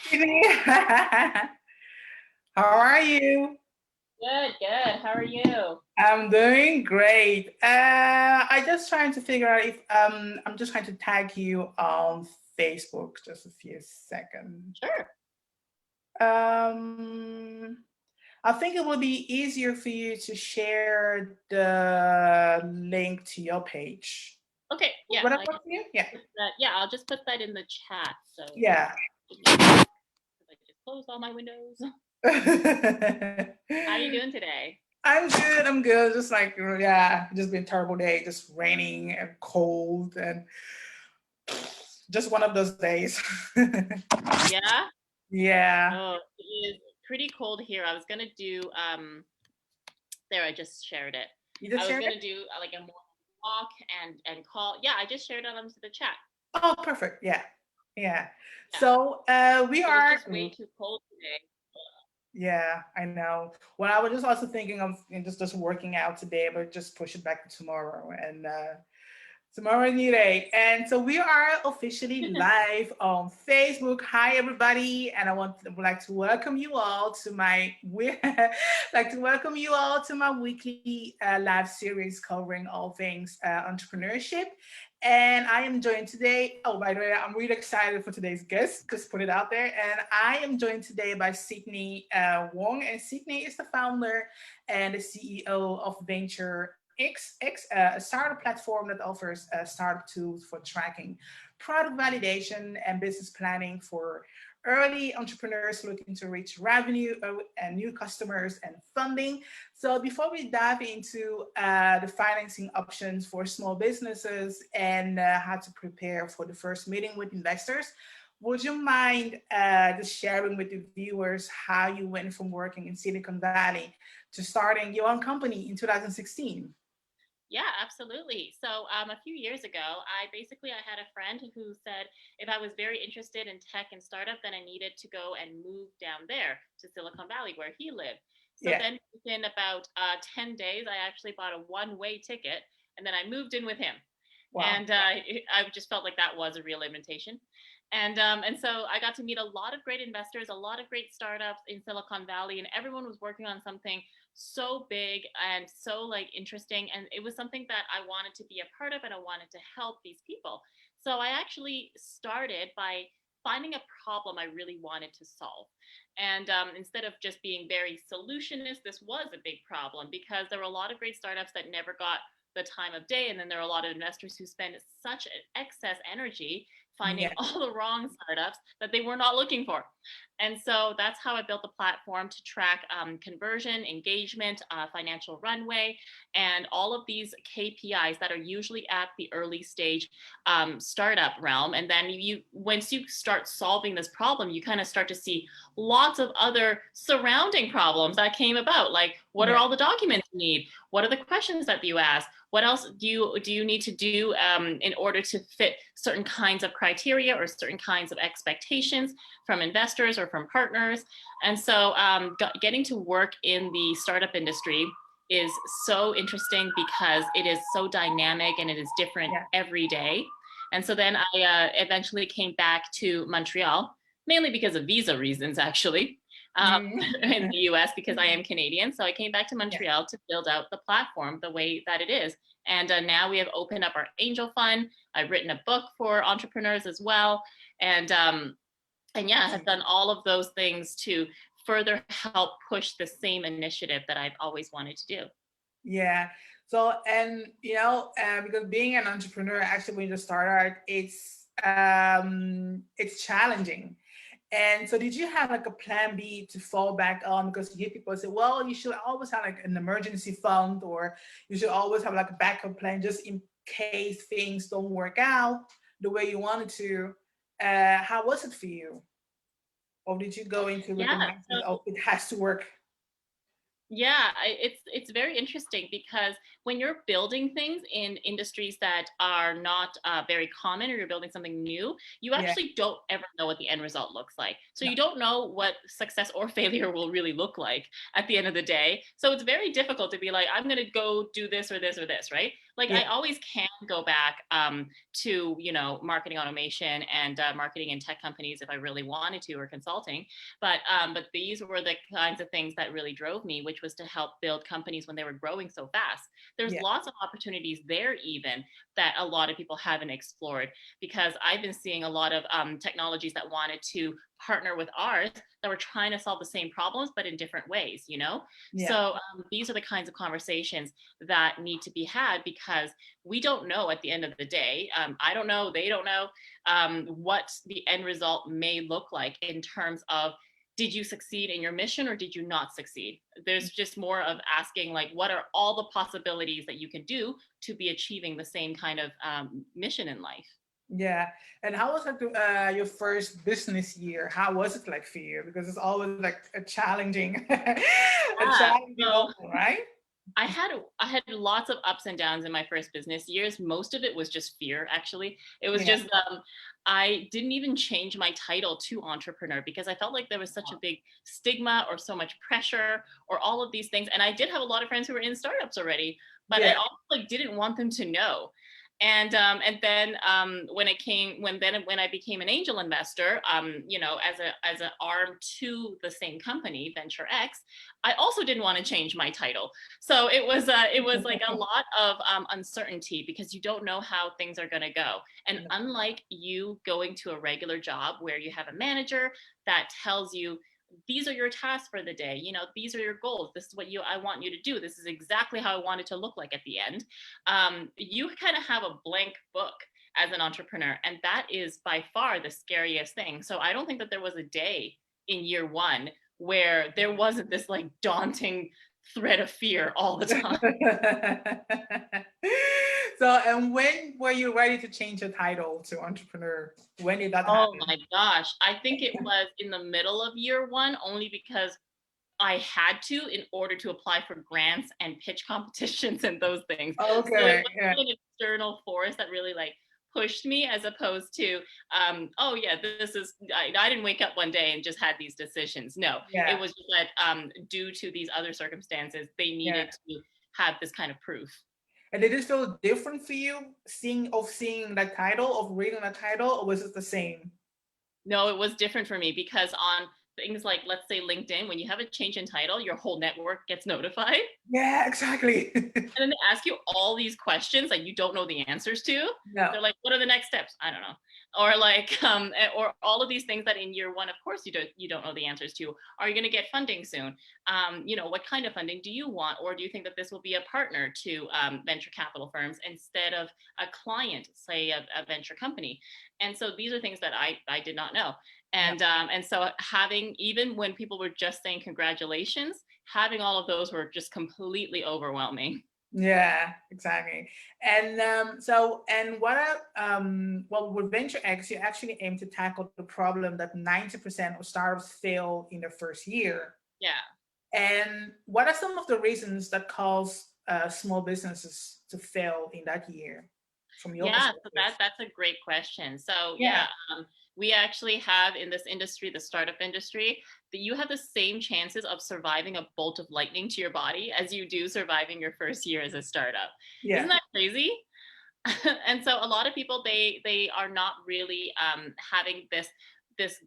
Sydney. How are you? Good, good. How are you? I'm doing great. I just trying to figure out if I'm just trying to tag you on Facebook. Just a few seconds. Sure. Um, I think it would be easier for you to share the link to your page. Okay, yeah, Would that I work can for you? Yeah. put that. Yeah, I'll just put that in the chat. So Yeah. I just closed all my windows. I'm How are you doing today? good. I'm good. Just like yeah, just been a terrible day. Just raining and cold and just one of those days. Yeah? Yeah. Oh, it is pretty cold here. I was gonna do there, I just shared it. You I just was shared it? gonna do like a morning walk and call. Yeah, I just shared it onto the chat. Oh, perfect. Yeah. Yeah. Yeah. So we It was are. just way too cold today. Yeah, I know. Well, I was just also thinking of just working out today, but just push it back to tomorrow. And tomorrow new day. And so we are officially live on Facebook. Hi everybody. And would like to welcome you all to my weekly live series covering all things entrepreneurship. And I am joined today. Oh, by the way, I'm really excited for today's guest. Just put it out there. And I am joined today by Sydney Wong. And Sydney is the founder and the CEO of Venturx, a startup platform that offers startup tools for tracking product validation and business planning for early entrepreneurs looking to reach revenue and new customers and funding. So before we dive into the financing options for small businesses and how to prepare for the first meeting with investors, would you mind just sharing with the viewers how you went from working in Silicon Valley to starting your own company in 2016? Yeah, absolutely. So a few years ago, I had a friend who said if I was very interested in tech and startup, then I needed to go and move down there to Silicon Valley where he lived. So Yeah. then within about 10 days, I actually bought a one-way ticket and then I moved in with him. Wow. And I just felt like that was a real invitation. And so I got to meet a lot of great investors, a lot of great startups in Silicon Valley, and everyone was working on something so big and so like interesting, and it was something that I wanted to be a part of and I wanted to help these people. So I actually started by finding a problem I really wanted to solve. And instead of just being very solutionist, this was a big problem because there were a lot of great startups that never got the time of day, and then there are a lot of investors who spend such excess energy finding Yeah. all the wrong startups that they were not looking for. And so that's how I built the platform to track conversion, engagement, financial runway, and all of these KPIs that are usually at the early stage startup realm. And then once you start solving this problem, you kind of start to see lots of other surrounding problems that came about. Like, what are Yeah. all the documents you need? What are the questions that you ask? What else do you need to do in order to fit certain kinds of criteria or certain kinds of expectations from investors or from partners? And so getting to work in the startup industry is so interesting because it is so dynamic and it is different Yeah. every day. And so then I eventually came back to Montreal, mainly because of visa reasons, actually. In the US because I am Canadian. So I came back to Yeah. Montreal to build out the platform the way that it is. And now we have opened up our angel fund. I've written a book for entrepreneurs as well. And yeah, I have Awesome. done all of those things to further help push the same initiative that I've always wanted to do. Yeah. So, and because being an entrepreneur, actually, when you start out, it's challenging. And so, did you have like a plan B to fall back on? Because you hear people say, well, you should always have like an emergency fund, or you should always have like a backup plan just in case things don't work out the way you wanted to. How was it for you? Or did you go into with the Yeah. mindset of it has to work? Yeah, it's very interesting because when you're building things in industries that are not very common, or you're building something new, you Yeah. actually don't ever know what the end result looks like. So No. you don't know what success or failure will really look like at the end of the day. So it's very difficult to be like, I'm going to go do this or this or this, right? Like Yeah. I always can go back to, marketing automation and marketing in tech companies if I really wanted to, or consulting. But these were the kinds of things that really drove me, which was to help build companies when they were growing so fast. There's Yeah. lots of opportunities there even that a lot of people haven't explored, because I've been seeing a lot of technologies that wanted to partner with ours that were trying to solve the same problems but in different ways, Yeah. so these are the kinds of conversations that need to be had, because we don't know at the end of the day. I don't know, they don't know what the end result may look like in terms of, did you succeed in your mission or did you not succeed? There's just more of asking, like, what are all the possibilities that you can do to be achieving the same kind of mission in life? Yeah. And how was like your first business year? How was it like for you? Because it's always like a challenging, a Yeah. challenging So moment, right? I had lots of ups and downs in my first business years. Most of it was just fear, actually. It was Yeah. just I didn't even change my title to entrepreneur because I felt like there was such a big stigma or so much pressure or all of these things. And I did have a lot of friends who were in startups already, but I Yeah. also like didn't want them to know. And then when I became an angel investor, as an arm to the same company, Venturx, I also didn't want to change my title. So it was like a lot of uncertainty, because you don't know how things are going to go. And unlike you going to a regular job where you have a manager that tells you, these are your tasks for the day, these are your goals, this is what I want you to do, this is exactly how I want it to look like at the end. You kind of have a blank book as an entrepreneur, and that is by far the scariest thing. So I don't think that there was a day in year one where there wasn't this like daunting threat of fear all the time. So, and when were you ready to change your title to entrepreneur? When did that Oh happen? my gosh. I think it was in the middle of year one, only because I had to, in order to apply for grants and pitch competitions and those things. So it Okay. Yeah. wasn't an external force that really like pushed me, as opposed to, oh yeah, I didn't wake up one day and just had these decisions. No, it Yeah. was just that due to these other circumstances, they Yeah. needed to have this kind of proof. And did it feel different for you seeing that title, of reading that title, or was it the same? No, it was different for me, because on things like, let's say, LinkedIn, when you have a change in title, your whole network gets notified. Yeah, exactly. And then they ask you all these questions that you don't know the answers to. No. They're like, what are the next steps? I don't know. Or like, or all of these things that in year one, of course, you don't know the answers to. Are you going to get funding soon? What kind of funding do you want? Or do you think that this will be a partner to venture capital firms instead of a client, say a venture company? And so these are things that I did not know. Yeah. And so having, even when people were just saying congratulations, having all of those were just completely overwhelming. Yeah, exactly. And so, and well, with Venture X, you actually aim to tackle the problem that 90% of startups fail in their first year. Yeah. And what are some of the reasons that cause small businesses to fail in that year, from your Yeah, so perspective? that's a great question. So Yeah. yeah, we actually have in this industry, the startup industry, that you have the same chances of surviving a bolt of lightning to your body as you do surviving your first year as a startup. Yeah. Isn't that crazy? And so a lot of people, they are not really having this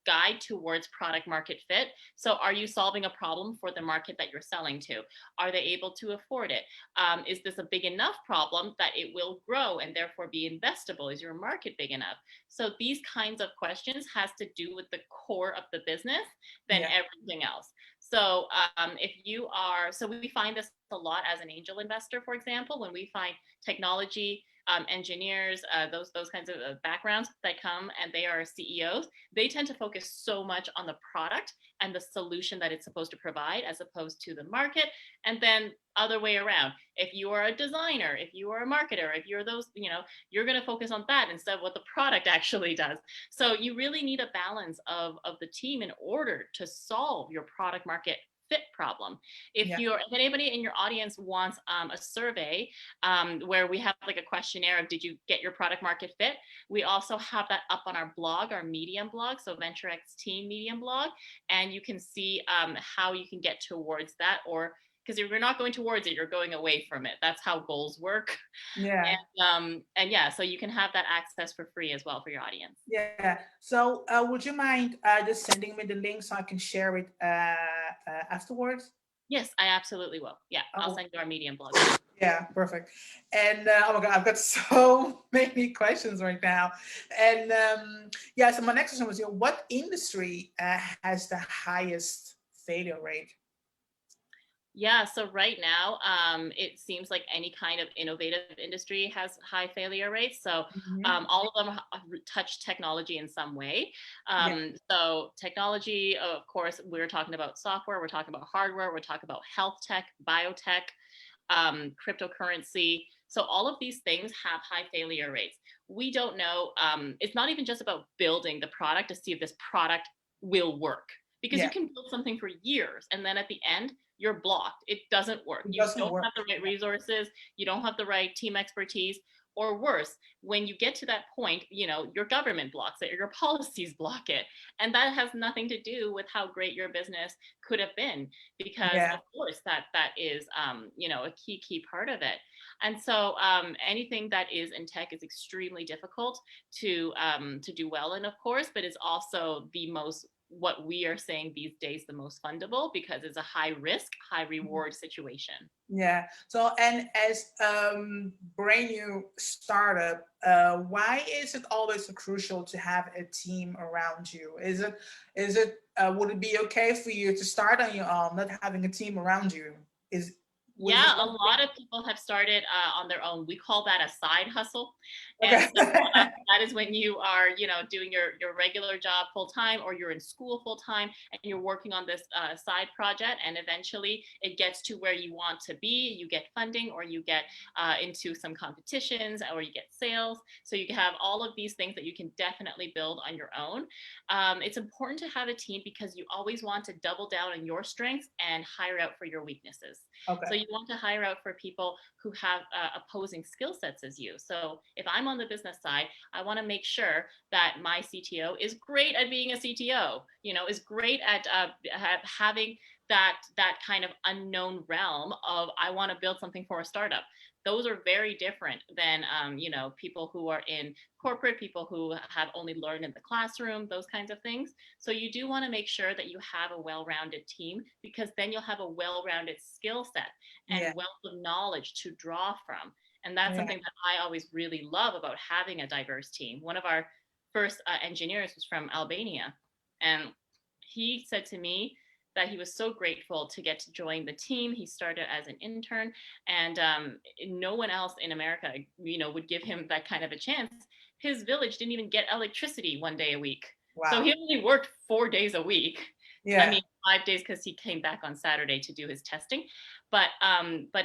guide towards product market fit. So are you solving a problem for the market that you're selling to? Are they able to afford it? Is this a big enough problem that it will grow and therefore be investable? Is your market big enough? So these kinds of questions has to do with the core of the business than Yeah. everything else. So so we find this a lot as an angel investor, for example, when we find technology engineers, those kinds of backgrounds that come and they are CEOs, they tend to focus so much on the product and the solution that it's supposed to provide, as opposed to the market. And then other way around, if you are a designer, if you are a marketer, if you're those, you're going to focus on that instead of what the product actually does. So you really need a balance of the team in order to solve your product market fit problem. Yeah. If anybody in your audience wants a survey where we have like a questionnaire of, did you get your product market fit? We also have that up on our blog, our Medium blog, so Venturx Team Medium blog, and you can see how you can get towards that, or because if you're not going towards it, you're going away from it. That's how goals work. Yeah. And yeah, so you can have that access for free as well for your audience. Yeah. So, would you mind just sending me the link so I can share it afterwards? Yes, I absolutely will. Yeah, I'll Oh, send you our Medium blog link. yeah, perfect. And oh my God, I've got so many questions right now. And yeah, so my next question was, what industry has the highest failure rate? Yeah, so right now, it seems like any kind of innovative industry has high failure rates. So Mhm. all of them touch technology in some way. Yeah, So technology, of course, we're talking about software, we're talking about hardware, we're talking about health tech, biotech, cryptocurrency. So all of these things have high failure rates. We don't know. It's not even just about building the product to see if this product will work, because you yeah, can build something for years and then at the end you're blocked. It doesn't work. it You doesn't don't work. have the right resources. You don't have the right team expertise. Or worse, when you get to that point, your government blocks it, or your policies block it. And that has nothing to do with how great your business could have been, because Yeah, of course that is a key part of it. And so anything that is in tech is extremely difficult to do well in, of course, but it's also the most, what we are saying these days, the most fundable, because it's a high risk, high reward situation. yeah. So, and as brand new startup, why is it always so crucial to have a team around you? Would it be okay for you to start on your own, not having a team around you? Is would Yeah, you a want lot of people have started on their own. We call that a side hustle. And okay. so that is when you are, doing your regular job full time, or you're in school full time and you're working on this side project. And eventually it gets to where you want to be. You get funding, or you get into some competitions, or you get sales. So you can have all of these things that you can definitely build on your own. It's important to have a team because you always want to double down on your strengths and hire out for your weaknesses. Okay. So you want to hire out for people who have opposing skill sets as you. So if I'm on the business side, I want to make sure that my CTO is great at being a CTO, is great at having that kind of unknown realm of, I want to build something for a startup. Those are very different than people who are in corporate, people who have only learned in the classroom, those kinds of things. So you do want to make sure that you have a well-rounded team, because then you'll have a well-rounded skill set Yeah. and wealth of knowledge to draw from. And that's Yeah. something that I always really love about having a diverse team. One of our first engineers was from Albania, and he said to me that he was so grateful to get to join the team. He started as an intern, and no one else in America, would give him that kind of a chance. His village didn't even get electricity 1 day a week. So he Wow. only worked 4 days a week. I Yeah. mean, 5 days because he came back on Saturday to do his testing. But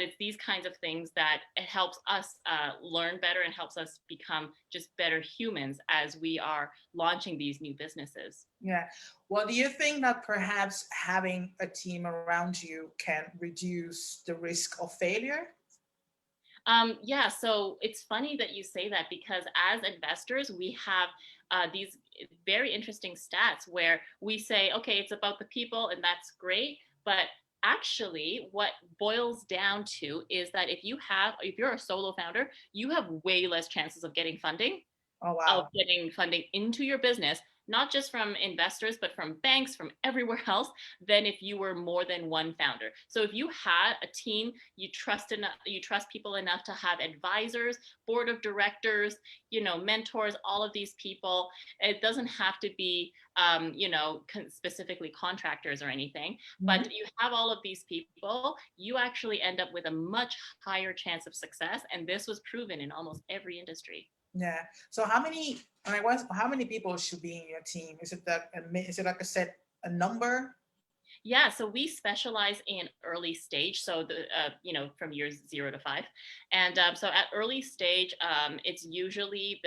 it's these kinds of things that it helps us learn better and helps us become just better humans as we are launching these new businesses. Yeah. Well, do you think that perhaps having a team around you can reduce the risk of failure? Yeah, so it's funny that you say that, because as investors, we have these very interesting stats where we say, okay, it's about the people, and that's great. But actually, what boils down to is that if you're a solo founder, you have way less chances Oh, of wow. getting funding into your business, not just from investors, but from banks, from everywhere else, than if you were more than one founder. So if you had a team, you trust people enough to have advisors, board of directors, mentors, all of these people. It doesn't have to be, specifically contractors or anything, but Mhm. you have all of these people, you actually end up with a much higher chance of success. And this was proven in almost every industry. Yeah. So how many? How many people should be in your team? Is it like a set a number? Yeah, so we specialize in early stage, so from years 0 to 5, and so at early stage, it's usually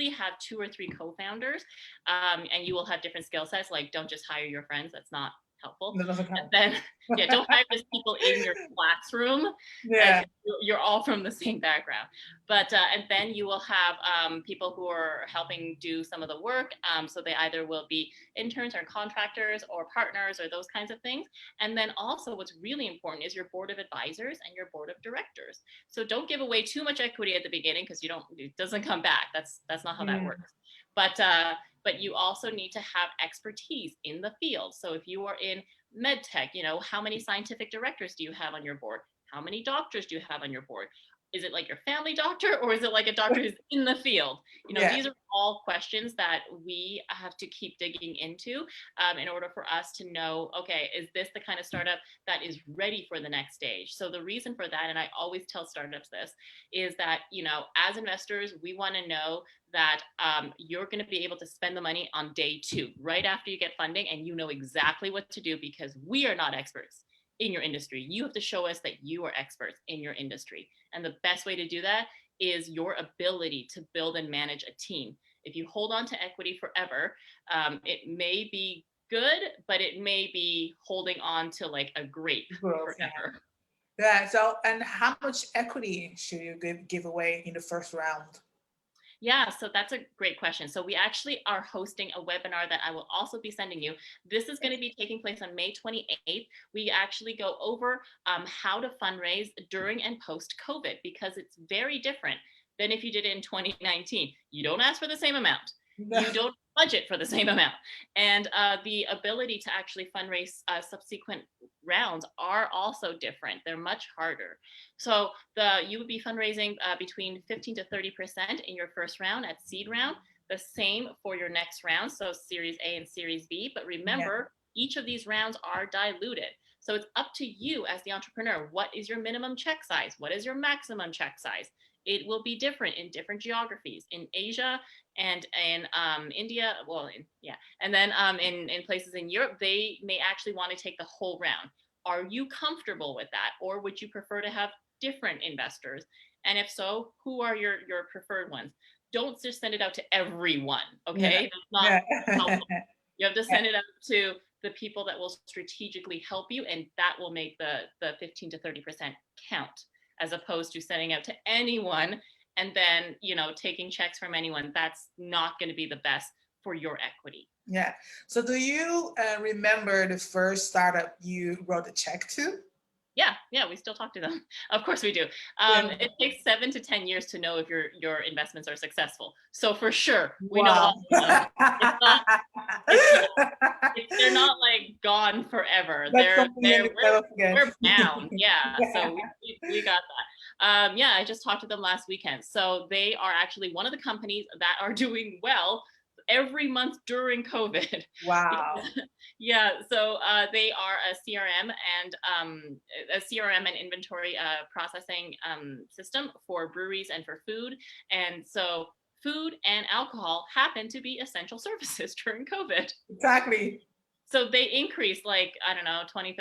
have 2 or 3 co-founders, and you will have different skill sets. Like, don't just hire your friends. That's not helpful. That doesn't And count. then, yeah, don't hire just people in your classroom. Yeah. You're all from the same background. But and then you will have people who are helping do some of the work. So they either will be interns or contractors or partners or those kinds of things. And then also what's really important is your board of advisors and your board of directors. So don't give away too much equity at the beginning, because it doesn't come back. That's not how that works. But you also need to have expertise in the field. So if you are in med tech, how many scientific directors do you have on your board? How many doctors do you have on your board? Is it like your family doctor, or is it like a doctor who's in the field? Yeah. These are all questions that we have to keep digging into in order for us to know, okay, is this the kind of startup that is ready for the next stage? So the reason for that, and I always tell startups this, is that, as investors, we want to know that you're going to be able to spend the money on day 2, right after you get funding, and you know exactly what to do, because we are not experts in your industry. You have to show us that you are experts in your industry. And the best way to do that is your ability to build and manage a team. If you hold on to equity forever, it may be good, but it may be holding on to like a grape Growth. forever. Yeah. So, and how much equity should you give away in the first round? Yeah, so that's a great question. So we actually are hosting a webinar that I will also be sending you. This is going to be taking place on May 28th. We actually go over how to fundraise during and post COVID, because it's very different than if you did it in 2019. You don't ask for the same amount. You don't budget for the same amount. And the ability to actually fundraise subsequent rounds are also different. They're much harder. So you would be fundraising between 15 to 30% in your first round at seed round. The same for your next round, so Series A and Series B. But remember, each of these rounds are diluted. So it's up to you as the entrepreneur. What is your minimum check size? What is your maximum check size? It will be different in different geographies. In Asia and in India, and then in places in Europe, they may actually want to take the whole round. Are you comfortable with that? Or would you prefer to have different investors? And if so, who are your preferred ones? Don't just send it out to everyone, okay? That's not helpful. You have to send it out to the people that will strategically help you, and that will make the 15 to 30% count, as opposed to sending out to anyone and then, taking checks from anyone. That's not going to be the best for your equity. Yeah. So do you remember the first startup you wrote a check to? Yeah, we still talk to them. Of course we do. It takes 7 to 10 years to know if your investments are successful. So for sure, we know all of them. They're not like gone forever. We're bound. Yeah. So we got that. Yeah, I just talked to them last weekend. So they are actually one of the companies that are doing well every month during COVID. Wow. Yeah, so they are a CRM and inventory processing system for breweries and for food. And so food and alcohol happen to be essential services during COVID. Exactly. So they increased 20, 30%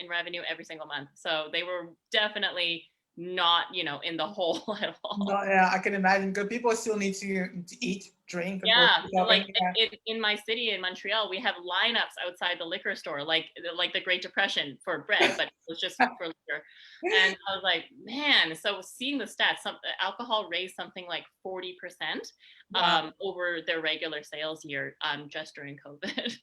in revenue every single month. So they were definitely not, in the hole at all. No, yeah, I can imagine, because people still need to eat, drink. Yeah, in my city in Montreal, we have lineups outside the liquor store, like the Great Depression, for bread, but it was just for liquor. And I was like, man, so seeing the stats, alcohol raised something like 40% over their regular sales year just during COVID.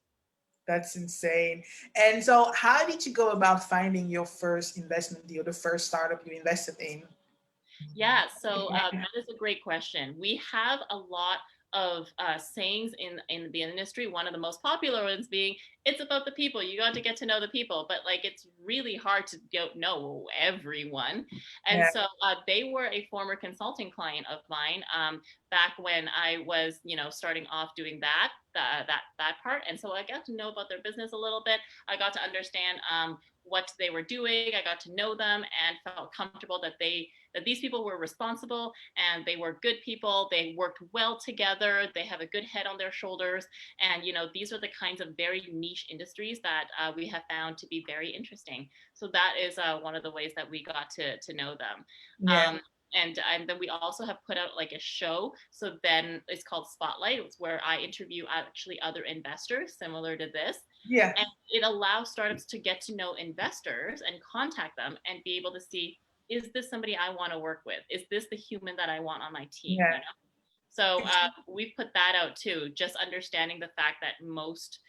That's insane. And so how did you go about finding your first investment deal, the first startup you invested in? Yeah, so that is a great question. We have a lot of sayings in the industry. One of the most popular ones being, it's about the people. You got to get to know the people, but it's really hard to know everyone. And so they were a former consulting client of mine back when I was, starting off doing that part. And so I got to know about their business a little bit. I got to understand what they were doing. I got to know them and felt comfortable that these people were responsible and they were good people. They worked well together. They have a good head on their shoulders. And, these are the kinds of very niche industries that we have found to be very interesting. So that is one of the ways that we got to know them. Yeah. And then we also have put out like a show. So then it's called Spotlight, where I interview actually other investors similar to this. Yeah. And it allows startups to get to know investors and contact them and be able to see, is this somebody I want to work with? Is this the human that I want on my team? Yeah. You know? So we've put that out too, just understanding the fact that most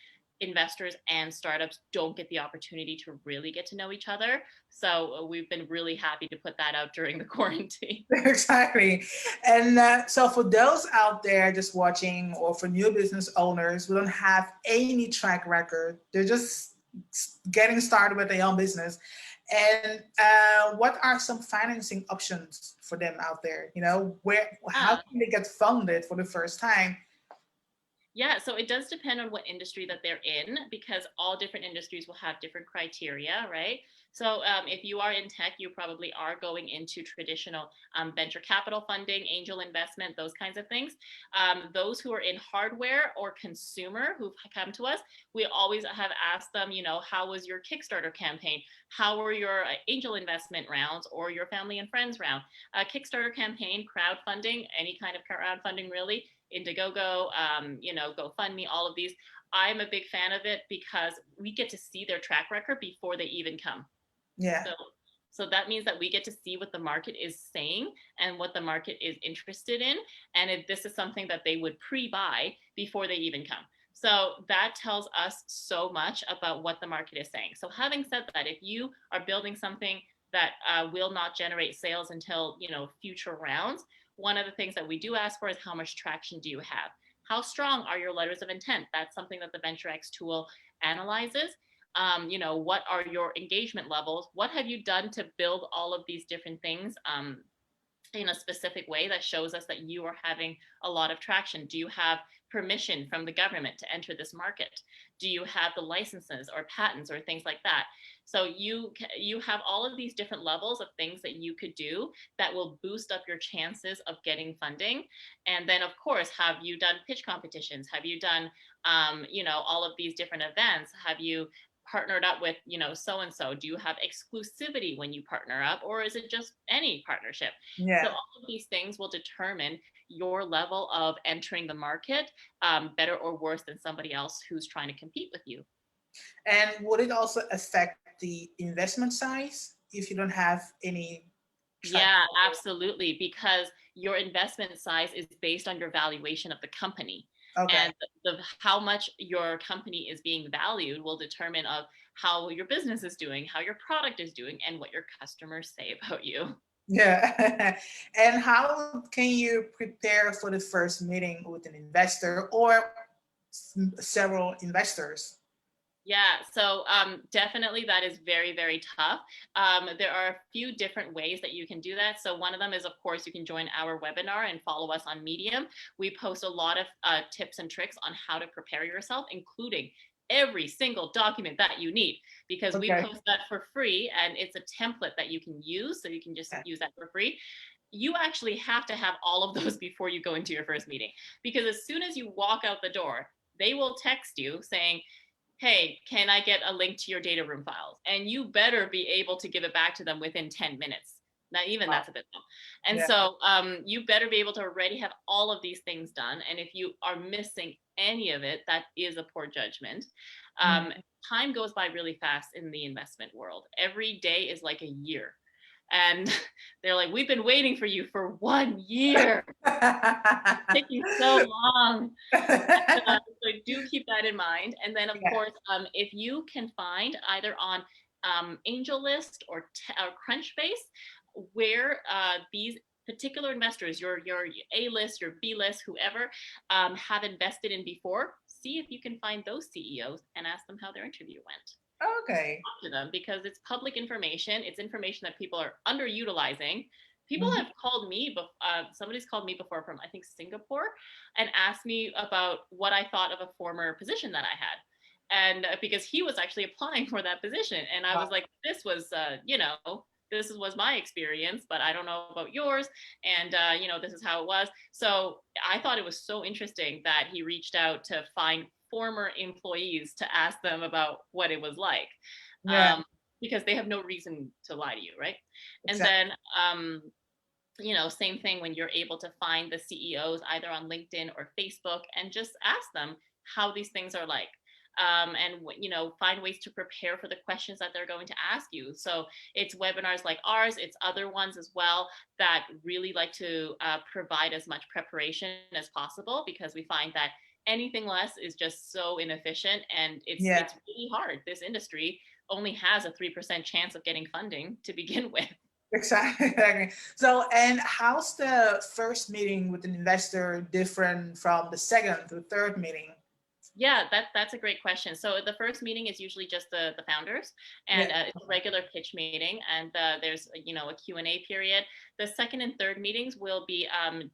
investors and startups don't get the opportunity to really get to know each other. So we've been really happy to put that out during the quarantine. Exactly. And so for those out there just watching, or for new business owners who don't have any track record, they're just getting started with their own business. And what are some financing options for them out there? How Yeah. can they get funded for the first time? Yeah, so it does depend on what industry that they're in, because all different industries will have different criteria, right? So if you are in tech, you probably are going into traditional venture capital funding, angel investment, those kinds of things. Those who are in hardware or consumer who've come to us, we always have asked them, how was your Kickstarter campaign? How were your angel investment rounds or your family and friends round? Kickstarter campaign, crowdfunding, any kind of crowdfunding really, Indiegogo, GoFundMe, all of these. I'm a big fan of it because we get to see their track record before they even come. Yeah. So that means that we get to see what the market is saying and what the market is interested in. And if this is something that they would pre-buy before they even come. So that tells us so much about what the market is saying. So having said that, if you are building something that will not generate sales until, future rounds, one of the things that we do ask for is how much traction do you have? How strong are your letters of intent? That's something that the Venturx tool analyzes. What are your engagement levels? What have you done to build all of these different things in a specific way that shows us that you are having a lot of traction? Do you have permission from the government to enter this market? Do you have the licenses or patents or things like that? So you have all of these different levels of things that you could do that will boost up your chances of getting funding. And then, of course, have you done pitch competitions? Have you done, all of these different events? Have you partnered up with, so and so? Do you have exclusivity when you partner up, or is it just any partnership? So Yeah. all of these things will determine your level of entering the market better or worse than somebody else who's trying to compete with you. And would it also affect the investment size if you don't have any track Yeah, record? absolutely. Because your investment size is based on your valuation of the company. Okay. And how much your company is being valued will determine of how your business is doing, how your product is doing, and what your customers say about you. Yeah. And how can you prepare for the first meeting with an investor or several investors? Yeah, so definitely that is very, very tough. There are a few different ways that you can do that. So one of them is, of course, you can join our webinar and follow us on Medium. We post a lot of tips and tricks on how to prepare yourself, including every single document that you need, because we Okay. post that for free, and it's a template that you can use. So you can just use that for free. You actually have to have all of those before you go into your first meeting, because as soon as you walk out the door, they will text you saying, hey, can I get a link to your data room files? And you better be able to give it back to them within 10 minutes. Not even Wow. that's a bit long. And Yeah. so you better be able to already have all of these things done. And if you are missing any of it, that is a poor judgment. Um, Mhm. Time goes by really fast in the investment world. Every day is like a year. And they're like, we've been waiting for you for 1 year. Taking so long. So do keep that in mind. And then, of Yeah. course, if you can find either on AngelList or Crunchbase, where these particular investors, your A list, your B list, whoever, have invested in before, see if you can find those CEOs and ask them how their interview went. Okay. Talk to them, because it's public information. It's information that people are underutilizing. People Mhm. have called me, somebody's called me before from, I think, Singapore, and asked me about what I thought of a former position that I had. And because he was actually applying for that position. And I Wow. was like, this was, this was my experience, but I don't know about yours. And, this is how it was. So I thought it was so interesting that he reached out to find former employees to ask them about what it was like, Yeah. um, because they have no reason to lie to you, right? And Exactly. then same thing when you're able to find the CEOs either on LinkedIn or Facebook and just ask them how these things are like. And find ways to prepare for the questions that they're going to ask you. So it's webinars like ours, it's other ones as well that really like to provide as much preparation as possible, because we find that anything less is just so inefficient, and Yeah. it's really hard. This industry only has a 3% chance of getting funding to begin with. Exactly. So, and how's the first meeting with an investor different from the second to third meeting? Yeah, that's a great question. So the first meeting is usually just the founders, and Yeah. it's a regular pitch meeting, and there's a Q&A period. The second and third meetings will be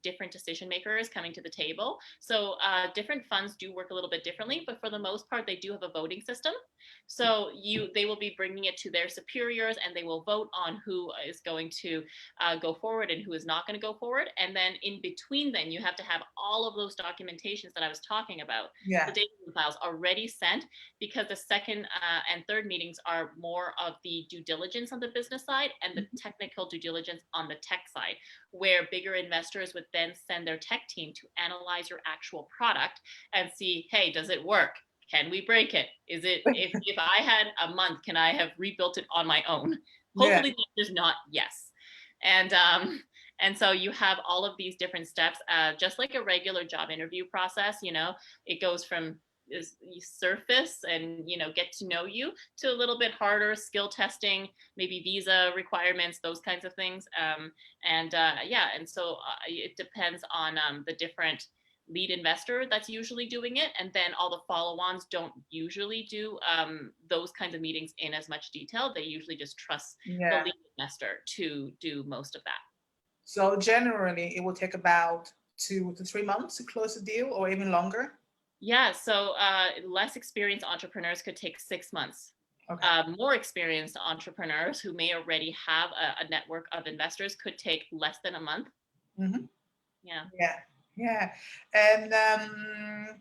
different decision makers coming to the table. So different funds do work a little bit differently, but for the most part, they do have a voting system. So they will be bringing it to their superiors, and they will vote on who is going to go forward and who is not going to go forward. And then in between, then you have to have all of those documentations that I was talking about, Yeah. the data files already sent, because the second and third meetings are more of the due diligence on the business side and the technical due diligence on the tech side, where bigger investors would then send their tech team to analyze your actual product and see, hey, does it work? Can we break it? Is it, if I had a month, can I have rebuilt it on my own? Yeah. Hopefully the answer is not yes. And so you have all of these different steps, just like a regular job interview process. It goes from surface and get to know you to a little bit harder skill testing, maybe visa requirements, those kinds of things. And so it depends on the different lead investor that's usually doing it, and then all the follow-ons don't usually do those kinds of meetings in as much detail. They usually just trust the lead investor to do most of that. So generally, it will take about 2 to 3 months to close a deal, or even longer. Yeah, so less experienced entrepreneurs could take 6 months. Okay. More experienced entrepreneurs who may already have a network of investors could take less than a month. Mm-hmm. Yeah. Yeah. Yeah. And I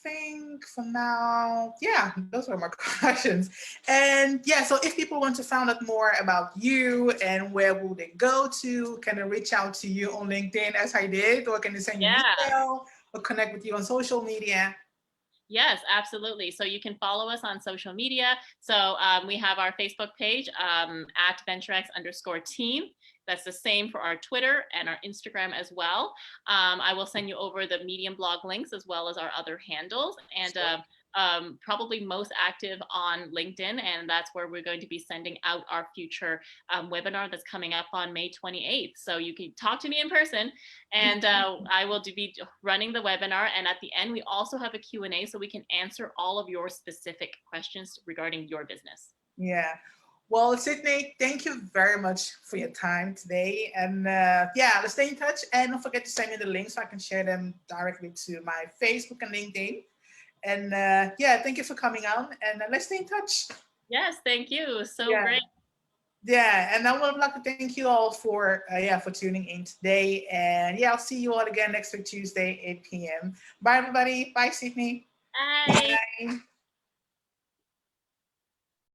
think for now, yeah, those were my questions. And yeah, so if people want to find out more about you, and where will they go to? Can they reach out to you on LinkedIn as I did, or can they send you an email or connect with you on social media? Yes, absolutely. So you can follow us on social media. So we have our Facebook page at Venturx_team. That's the same for our Twitter and our Instagram as well. I will send you over the Medium blog links as well as our other handles. And probably most active on LinkedIn, and that's where we're going to be sending out our future webinar that's coming up on May 28th. So you can talk to me in person, and I will be running the webinar. And at the end, we also have a Q&A, so we can answer all of your specific questions regarding your business. Yeah. Well, Sydney, thank you very much for your time today. And yeah, let's stay in touch. And don't forget to send me the links so I can share them directly to my Facebook and LinkedIn. And yeah, thank you for coming on. And let's stay in touch. Yes, thank you. So great. Yeah, and I would like to thank you all for for tuning in today. And yeah, I'll see you all again next week, Tuesday, 8 p.m. Bye, everybody. Bye, Sydney. Bye. Bye.